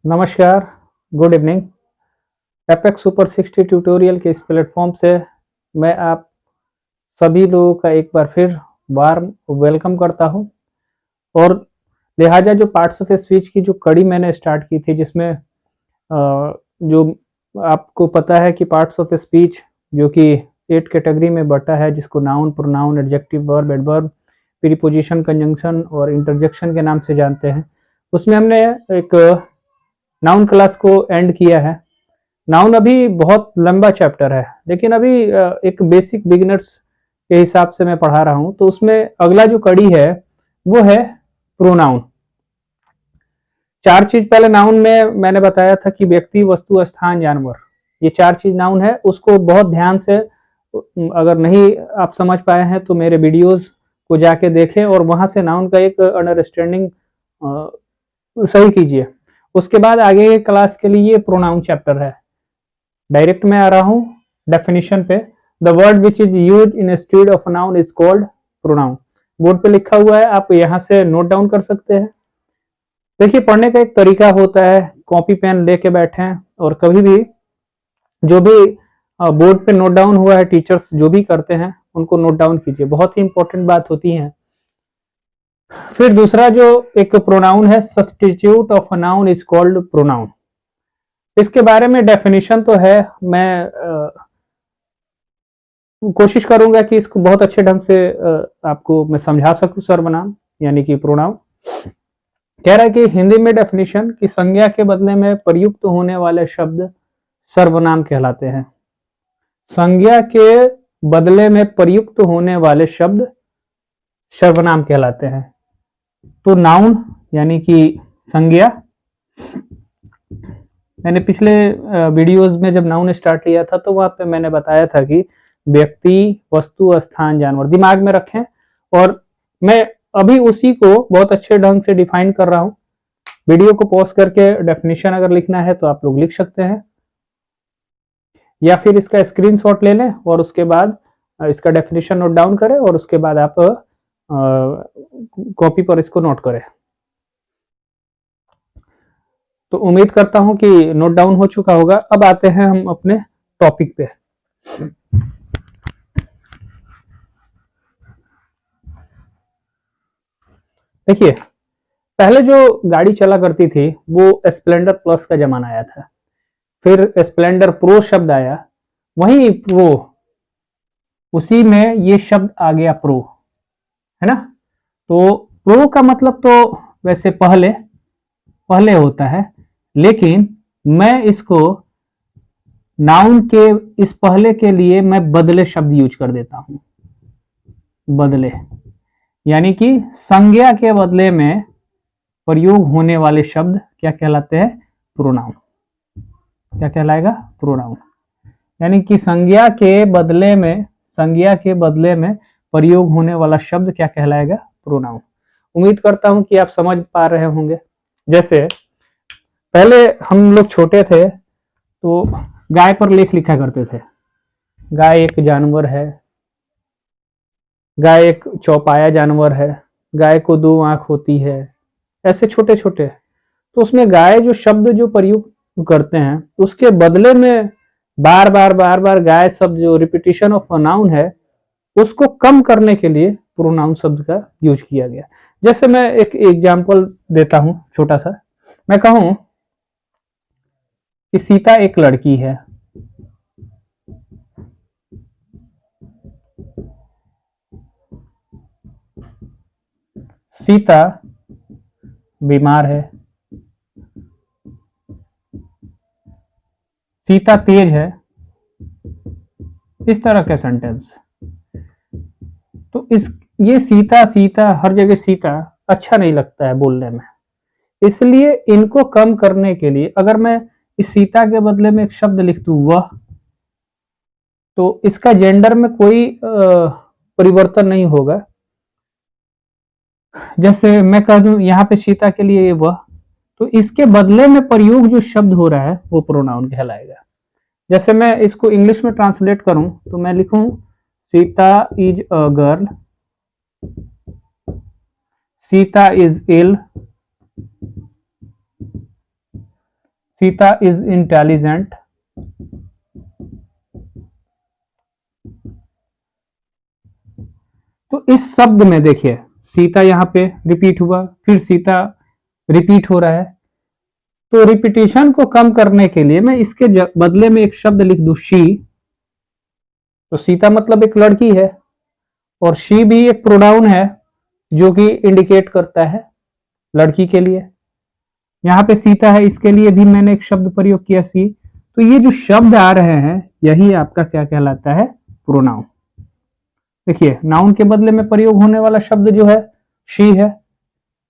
नमस्कार, good evening. Apex super 60 tutorial के इस प्लेटफॉर्म से मैं आप सभी लोगों का एक बार फिर वार्म वेलकम करता हूं। और लिहाजा जो पार्ट्स ऑफ स्पीच की जो कड़ी मैंने स्टार्ट की थी, जिसमें जो आपको पता है कि पार्ट्स ऑफ स्पीच जो कि 8 कैटेगरी में बटा है, जिसको noun, pronoun, adjective, verb, adverb, preposition, conjunction और इंटरजेक्शन के नाम से जानते हैं। उसमें हमने एक नाउन क्लास को एंड किया है। नाउन अभी बहुत लंबा चैप्टर है, लेकिन अभी एक बेसिक बिगिनर्स के हिसाब से मैं पढ़ा रहा हूं, तो उसमें अगला जो कड़ी है वो है प्रोनाउन। 4 चीज पहले नाउन में मैंने बताया था कि व्यक्ति, वस्तु, स्थान, जानवर, ये 4 चीज नाउन है। उसको बहुत ध्यान से, अगर नहीं आप समझ पाए हैं तो मेरे वीडियोस को जाके देखें और वहां से नाउन का एक अंडरस्टैंडिंग सही कीजिए। उसके बाद आगे के क्लास के लिए प्रोनाउन चैप्टर है। डायरेक्ट में आ रहा हूं डेफिनेशन पे। The word which is use instead of noun is called pronoun. Board पे लिखा हुआ है, आप यहां से नोट डाउन कर सकते हैं। देखिए, पढ़ने का एक तरीका होता है, कॉपी पेन लेके बैठे और कभी भी जो भी बोर्ड पे नोट डाउन हुआ है, टीचर्स जो भी करते हैं उनको नोट डाउन कीजिए, बहुत ही इंपॉर्टेंट बात होती है। फिर दूसरा जो एक प्रोनाउन है, substitute of a noun is called pronoun. इसके बारे में डेफिनेशन तो है, मैं कोशिश करूंगा कि इसको बहुत अच्छे ढंग से आपको मैं समझा सकूं। सर्वनाम यानी कि प्रोनाउन कह रहा है कि हिंदी में डेफिनेशन की संज्ञा के बदले में प्रयुक्त होने वाले शब्द सर्वनाम कहलाते हैं। संज्ञा के बदले में प्रयुक्त होने वाले शब्द सर्वनाम कहलाते हैं। तो नाउन यानी कि संज्ञा, मैंने पिछले वीडियोस में जब नाउन स्टार्ट किया था तो वहां पे मैंने बताया था कि व्यक्ति, वस्तु, स्थान, जानवर, दिमाग में रखें। और मैं अभी उसी को बहुत अच्छे ढंग से डिफाइन कर रहा हूं। वीडियो को पॉज करके डेफिनेशन अगर लिखना है तो आप लोग लिख सकते हैं, या फिर इसका स्क्रीनशॉट ले लें और उसके बाद इसका डेफिनेशन नोट डाउन करें और उसके बाद आप कॉपी पर इसको नोट करें। तो उम्मीद करता हूं कि नोट डाउन हो चुका होगा। अब आते हैं हम अपने टॉपिक पे। देखिए, पहले जो गाड़ी चला करती थी वो स्प्लेंडर प्लस का जमाना आया था, फिर स्प्लेंडर प्रो शब्द आया, वही प्रो, उसी में ये शब्द आ गया प्रो, है ना। तो प्रो का मतलब तो वैसे पहले पहले होता है, लेकिन मैं इसको नाउन के इस पहले के लिए मैं बदले शब्द यूज कर देता हूं। बदले यानी कि संज्ञा के बदले में प्रयोग होने वाले शब्द क्या कहलाते हैं? प्रोनाउन। क्या कहलाएगा? प्रोनाउन। यानी कि संज्ञा के बदले में प्रयोग होने वाला शब्द क्या कहलाएगा? प्रोनाउन। उम्मीद करता हूं कि आप समझ पा रहे होंगे। जैसे पहले हम लोग छोटे थे तो गाय पर लेख लिखा करते थे। गाय एक जानवर है, गाय एक चौपाया जानवर है, गाय को 2 आंख होती है, ऐसे छोटे छोटे। तो उसमें गाय जो शब्द जो प्रयोग करते हैं उसके बदले में बार बार गाय शब्द जो रिपीटिशन ऑफ नाउन है उसको कम करने के लिए प्रोनाउन शब्द का यूज किया गया। जैसे मैं एक एग्जांपल देता हूं छोटा सा। मैं कहूं कि सीता एक लड़की है, सीता बीमार है, सीता तेज है, इस तरह का सेंटेंस। तो ये सीता सीता हर जगह सीता अच्छा नहीं लगता है बोलने में, इसलिए इनको कम करने के लिए अगर मैं इस सीता के बदले में एक शब्द लिख दूं वह, तो इसका जेंडर में कोई परिवर्तन नहीं होगा। जैसे मैं कह दूं यहाँ पे सीता के लिए वह, तो इसके बदले में प्रयोग जो शब्द हो रहा है वो प्रोनाउन कहलाएगा। जैसे मैं इसको इंग्लिश में ट्रांसलेट करूं तो मैं लिखूं Sita is a girl, Sita is ill, Sita is intelligent. तो इस शब्द में देखिए सीता यहां पे रिपीट हुआ, फिर सीता रिपीट हो रहा है। तो रिपीटिशन को कम करने के लिए मैं इसके बदले में एक शब्द लिख दूं शी। तो सीता मतलब एक लड़की है और शी भी एक प्रोनाउन है जो कि इंडिकेट करता है लड़की के लिए। यहाँ पे सीता है, इसके लिए भी मैंने एक शब्द प्रयोग किया सी। तो ये जो शब्द आ रहे हैं यही आपका क्या कहलाता है, प्रोनाउन। देखिए नाउन के बदले में प्रयोग होने वाला शब्द जो है शी है,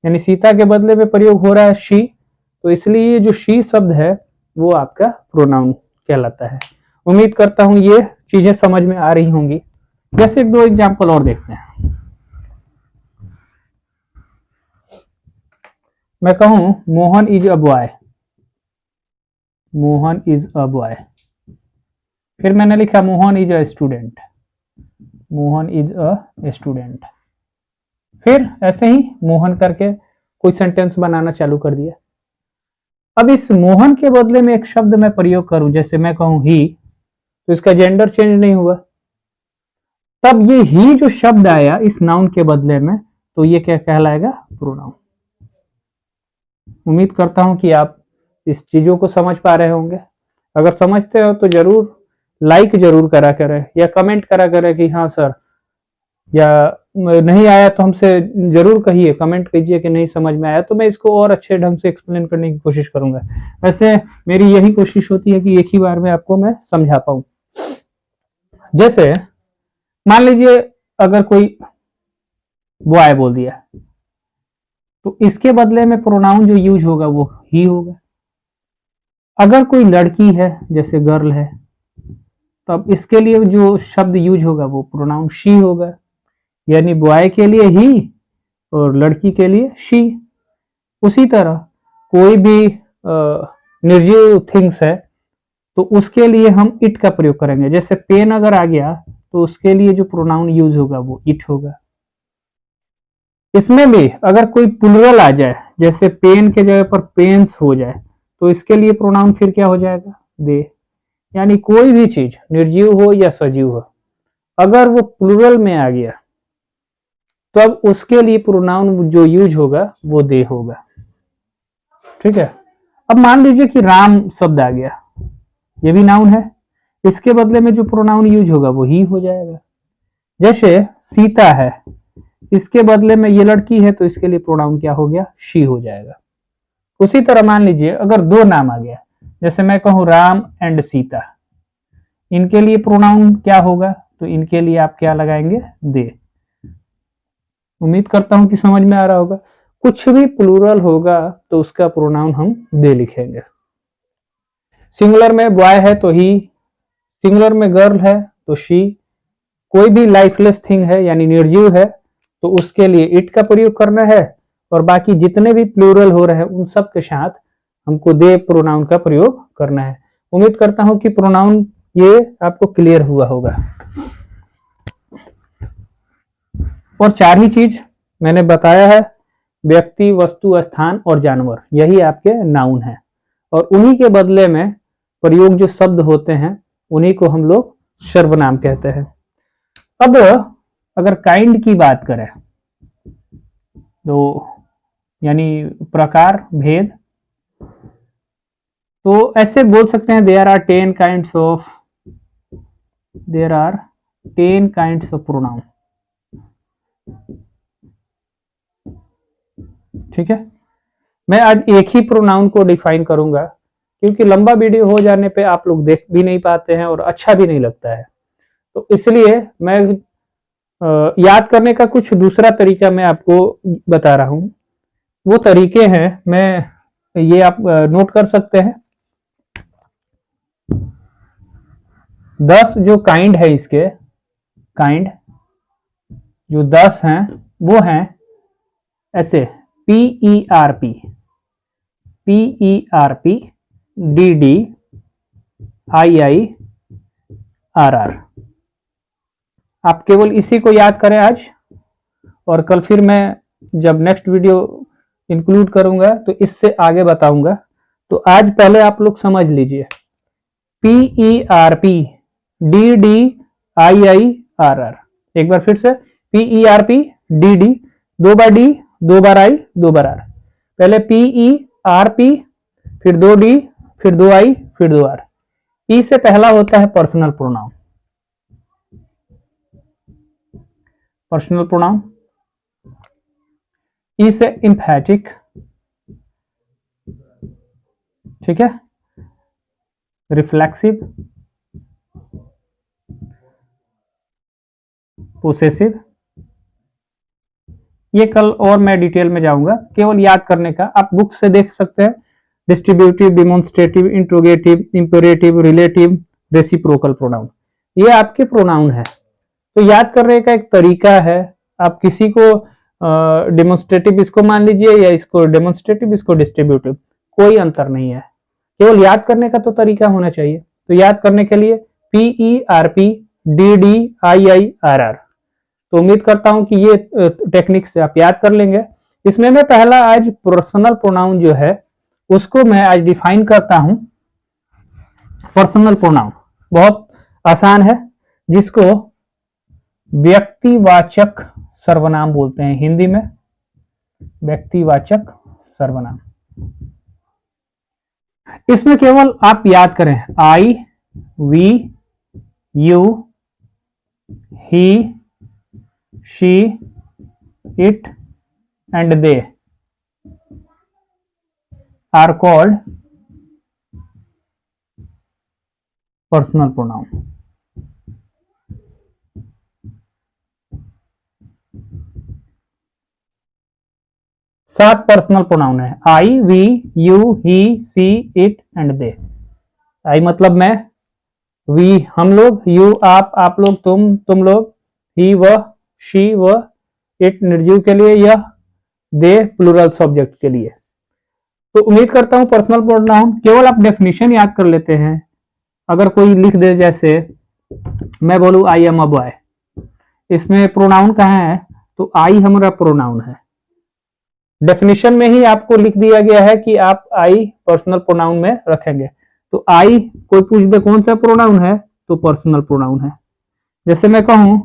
यानी सीता के बदले में प्रयोग हो रहा है शी, तो इसलिए ये जो शी शब्द है वो आपका प्रोनाउन कहलाता है। उम्मीद करता हूं ये चीजें समझ में आ रही होंगी। जैसे एक दो एग्जांपल और देखते हैं। मैं कहूं Mohan is a boy, Mohan is a boy. फिर मैंने लिखा Mohan is a student, Mohan is a student. फिर ऐसे ही मोहन करके कोई सेंटेंस बनाना चालू कर दिया। अब इस मोहन के बदले में एक शब्द मैं प्रयोग करूं, जैसे मैं कहूं ही, तो इसका जेंडर चेंज नहीं हुआ। तब ये ही जो शब्द आया इस नाउन के बदले में, तो ये क्या कहलाएगा, प्रोनाउन। उम्मीद करता हूं कि आप इस चीजों को समझ पा रहे होंगे। अगर समझते हो तो जरूर लाइक जरूर करा करें या कमेंट करा करें कि हाँ सर, या नहीं आया तो हमसे जरूर कहिए, कमेंट कीजिए कि नहीं समझ में आया, तो मैं इसको और अच्छे ढंग से एक्सप्लेन करने की कोशिश करूंगा। वैसे मेरी यही कोशिश होती है कि एक ही बार में आपको मैं समझा पाऊं। जैसे मान लीजिए अगर कोई बॉय बोल दिया, तो इसके बदले में प्रोनाउन जो यूज होगा वो ही होगा। अगर कोई लड़की है जैसे गर्ल है, तब इसके लिए जो शब्द यूज होगा वो प्रोनाउन शी होगा, यानी बॉय के लिए ही और लड़की के लिए शी। उसी तरह कोई भी निर्जीव थिंग्स है तो उसके लिए हम इट का प्रयोग करेंगे। जैसे पेन अगर आ गया तो उसके लिए जो प्रोनाउन यूज होगा वो इट होगा। इसमें भी अगर कोई प्लूरल आ जाए, जैसे पेन के जगह पर पेन्स हो जाए, तो इसके लिए प्रोनाउन फिर क्या हो जाएगा, दे। यानी कोई भी चीज निर्जीव हो या सजीव हो, अगर वो प्लूरल में आ गया तो अब उसके लिए प्रोनाउन जो यूज होगा वो दे होगा। ठीक है। अब मान लीजिए कि राम शब्द आ गया, ये भी नाउन है, इसके बदले में जो प्रोनाउन यूज होगा वो ही हो जाएगा। जैसे सीता है, इसके बदले में ये लड़की है तो इसके लिए प्रोनाउन क्या हो गया, शी हो जाएगा। उसी तरह मान लीजिए अगर दो नाम आ गया, जैसे मैं कहूं राम एंड सीता, इनके लिए प्रोनाउन क्या होगा, तो इनके लिए आप क्या लगाएंगे, दे। उम्मीद करता हूं कि समझ में आ रहा होगा। कुछ भी प्लूरल होगा तो उसका प्रोनाउन हम दे लिखेंगे। सिंगुलर में बॉय है तो ही, सिंगुलर में गर्ल है तो शी, कोई भी लाइफलेस थिंग है यानी निर्जीव है तो उसके लिए इट का प्रयोग करना है, और बाकी जितने भी प्लूरल हो रहे हैं उन सब के साथ हमको दे प्रोनाउन का प्रयोग करना है। उम्मीद करता हूं कि प्रोनाउन ये आपको क्लियर हुआ होगा। और चार ही चीज मैंने बताया है, व्यक्ति, वस्तु, स्थान और जानवर, यही आपके नाउन है। और उन्हीं के बदले में प्रयोग जो शब्द होते हैं उन्हीं को हम लोग सर्वनाम कहते हैं। अब अगर काइंड की बात करें तो यानी प्रकार, भेद, तो ऐसे बोल सकते हैं there are 10 kinds of, there are 10 kinds of pronoun. ठीक है। मैं आज एक ही प्रोनाउन को डिफाइन करूंगा क्योंकि लंबा वीडियो हो जाने पे आप लोग देख भी नहीं पाते हैं और अच्छा भी नहीं लगता है, तो इसलिए मैं याद करने का कुछ दूसरा तरीका मैं आपको बता रहा हूं। वो तरीके हैं, मैं ये आप नोट कर सकते हैं। 10 जो काइंड है इसके, काइंड जो 10 हैं वो हैं ऐसे, PERP, PERP, DD, IIRR। आप केवल इसी को याद करें आज, और कल फिर मैं जब नेक्स्ट वीडियो इंक्लूड करूंगा तो इससे आगे बताऊंगा। तो आज पहले आप लोग समझ लीजिए, PERP, DDIIRR। एक बार फिर से, PERP, DD, 2 bar D, 2 bar I, 2 bar R। पहले PERP, फिर 2 D, फिर 2 I, फिर 2 R। P से पहला होता है personal pronoun. Personal pronoun. E से एम्फैटिक, ठीक है, रिफ्लेक्सिव, पोसेसिव। ये कल और मैं डिटेल में जाऊंगा, केवल याद करने का आप बुक से देख सकते हैं। Distributive, demonstrative, interrogative, imperative, relative, reciprocal pronoun, ये आपके प्रोनाउन है। तो याद करने का एक तरीका है, आप किसी को डेमोन्स्ट्रेटिव इसको मान लीजिए, या इसको डेमोन्स्ट्रेटिव, इसको डिस्ट्रीब्यूटिव, कोई अंतर नहीं है, केवल याद करने का तो तरीका होना चाहिए। तो याद करने के लिए PERP, DDIIRR। तो उम्मीद करता हूं कि ये टेक्निक से आप याद कर लेंगे। इसमें मैं पहला आज पर्सनल प्रोनाउन जो है उसको मैं आज डिफाइन करता हूं। पर्सनल प्रोनाउन बहुत आसान है, जिसको व्यक्तिवाचक सर्वनाम बोलते हैं हिंदी में, व्यक्तिवाचक सर्वनाम। इसमें केवल आप याद करें I, we, you, he, she, it and they are called personal pronoun। सात पर्सनल प्रोनाउन है, I, we, you, he, she, it and they. I मतलब मैं, वी हम लोग, यू आप लोग, तुम लोग, ही वह, शी वह, इट निर्जीव के लिए, यह, दे प्लूरल सब्जेक्ट के लिए। तो उम्मीद करता हूं पर्सनल प्रोनाउन केवल आप डेफिनेशन याद कर लेते हैं। अगर कोई लिख दे, जैसे मैं बोलूं आई एम अ बॉय, इसमें प्रोनाउन कहाँ है, तो आई हमारा प्रोनाउन है। डेफिनेशन में ही आपको लिख दिया गया है कि आप आई पर्सनल प्रोनाउन में रखेंगे। तो आई, कोई पूछ दे कौन सा प्रोनाउन है, तो पर्सनल प्रोनाउन है। जैसे मैं कहूं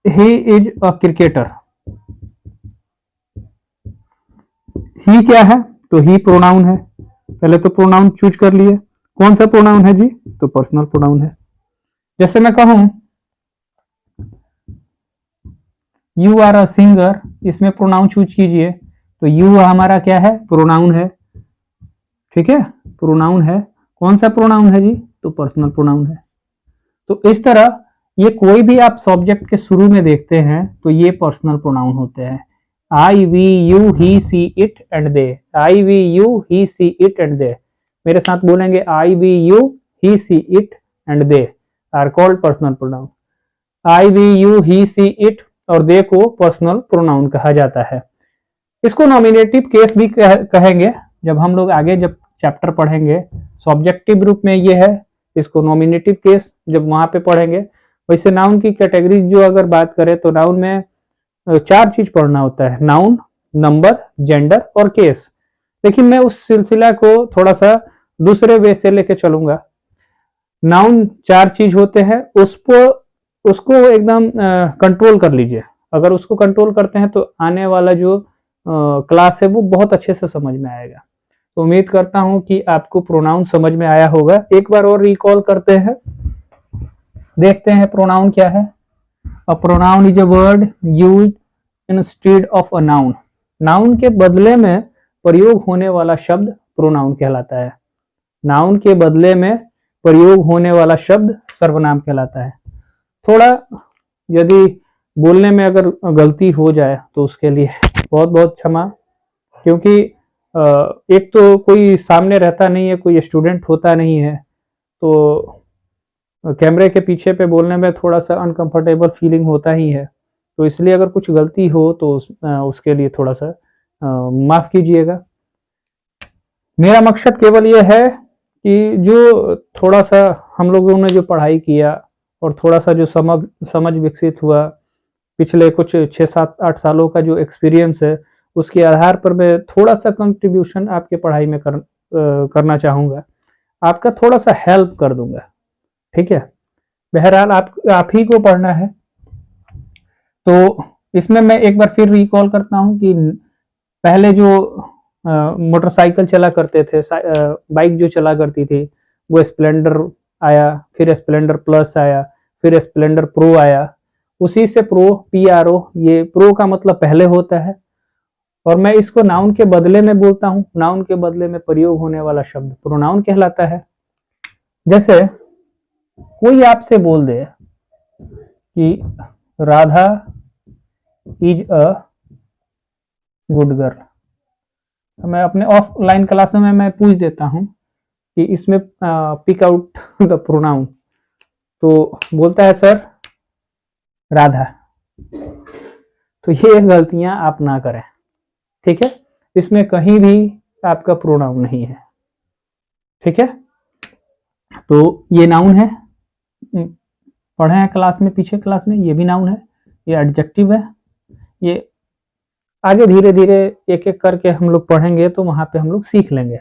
ही इज अ क्रिकेटर, ही क्या है, तो ही प्रोनाउन है। पहले तो प्रोनाउन चूज कर लिए, कौन सा प्रोनाउन है जी, तो पर्सनल प्रोनाउन है। जैसे मैं कहूं यू आर अ सिंगर, इसमें प्रोनाउन चूज कीजिए, तो यू हमारा क्या है, प्रोनाउन है, ठीक है, प्रोनाउन है। कौन सा प्रोनाउन है जी, तो पर्सनल प्रोनाउन है। तो इस तरह ये कोई भी आप सब्जेक्ट के शुरू में देखते हैं तो ये पर्सनल प्रोनाउन होते हैं। I, we, you, he, she, it and they. I, we, you, he, she, it and they. मेरे साथ बोलेंगे, I, we, you, he, she, it and they are called personal pronoun. I, we, you, he, she, it और they को personal pronoun कहा जाता है। इसको nominative case भी कहेंगे, जब हम लोग आगे जब चैप्टर पढ़ेंगे सब्जेक्टिव रूप में ये है, इसको नॉमिनेटिव केस जब वहां पे पढ़ेंगे। वैसे नाउन की कैटेगरी जो अगर बात करें तो नाउन में 4 चीज पढ़ना होता है, नाउन, नंबर, जेंडर और केस। लेकिन मैं उस सिलसिला को थोड़ा सा दूसरे वे से लेके चलूंगा। नाउन 4 चीज होते हैं, उसको एकदम कंट्रोल कर लीजिए। अगर उसको कंट्रोल करते हैं तो आने वाला जो क्लास है वो बहुत अच्छे से समझ में आएगा। तो उम्मीद करता हूं कि आपको प्रोनाउन समझ में आया होगा। एक बार और रिकॉल करते हैं, देखते हैं प्रोनाउन क्या है। A pronoun is a word used instead of a noun. Noun के बदले में प्रयोग होने वाला शब्द प्रोनाउन कहलाता है। नाउन के बदले में प्रयोग होने वाला शब्द सर्वनाम कहलाता है। थोड़ा यदि बोलने में अगर गलती हो जाए तो उसके लिए बहुत बहुत क्षमा, क्योंकि एक तो कोई सामने रहता नहीं है, कोई स्टूडेंट होता नहीं है, तो कैमरे के पीछे पे बोलने में थोड़ा सा अनकंफर्टेबल फीलिंग होता ही है। तो इसलिए अगर कुछ गलती हो तो उसके लिए थोड़ा सा माफ कीजिएगा। मेरा मकसद केवल ये है कि जो थोड़ा सा हम लोगों ने जो पढ़ाई किया और थोड़ा सा जो समझ विकसित हुआ, पिछले कुछ 6, 7, 8 सालों का जो एक्सपीरियंस है, उसके आधार पर मैं थोड़ा सा कंट्रीब्यूशन आपके पढ़ाई में करना चाहूँगा, आपका थोड़ा सा हेल्प कर दूंगा, ठीक है। बहरहाल आप ही को पढ़ना है। तो इसमें मैं एक बार फिर रिकॉल करता हूँ कि पहले जो मोटरसाइकिल चला करते थे, बाइक जो चला करती थी, वो स्प्लेंडर आया, फिर स्प्लेंडर प्लस आया, फिर स्प्लेंडर प्रो आया, उसी से प्रो, PRO, ये प्रो का मतलब पहले होता है, और मैं इसको नाउन के बदले में बोलता हूँ। नाउन के बदले में प्रयोग होने वाला शब्द प्रोनाउन कहलाता है। जैसे कोई आपसे बोल दे कि Radha is a good girl, तो मैं अपने ऑफलाइन क्लास में मैं पूछ देता हूँ कि इसमें पिक आउट द प्रोनाउन, तो बोलता है सर राधा। तो ये गलतियां आप ना करें, ठीक है। इसमें कहीं भी आपका प्रोनाउन नहीं है, ठीक है। तो ये नाउन है, पढ़े हैं क्लास में, पीछे क्लास में, ये भी नाउन है, ये एडजेक्टिव है। ये आगे धीरे धीरे एक एक करके हम लोग पढ़ेंगे तो वहां पे हम लोग सीख लेंगे।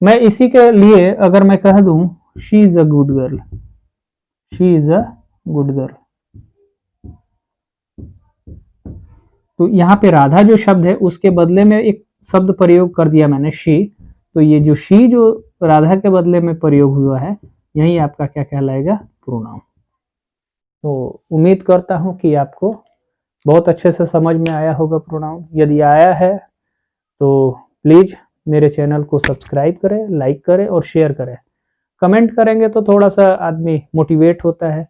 मैं इसी के लिए अगर मैं कह दूं she is a good girl, she is a good girl, तो यहाँ पे राधा जो शब्द है उसके बदले में एक शब्द प्रयोग कर दिया मैंने, शी। तो ये जो शी जो राधा के बदले में प्रयोग हुआ है, यही आपका क्या कहलाएगा, प्रोनाउन। तो उम्मीद करता हूं कि आपको बहुत अच्छे से समझ में आया होगा प्रोनाउन। यदि आया है तो प्लीज मेरे चैनल को सब्सक्राइब करें, लाइक करें और शेयर करें। कमेंट करेंगे तो थोड़ा सा आदमी मोटिवेट होता है,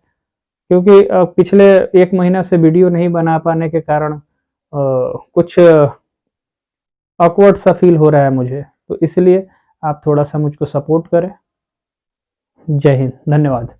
क्योंकि पिछले 1 महीना से वीडियो नहीं बना पाने के कारण कुछ ऑकवर्ड सा फील हो रहा है मुझे, तो इसलिए आप थोड़ा सा मुझको सपोर्ट करें। जय हिंद, धन्यवाद।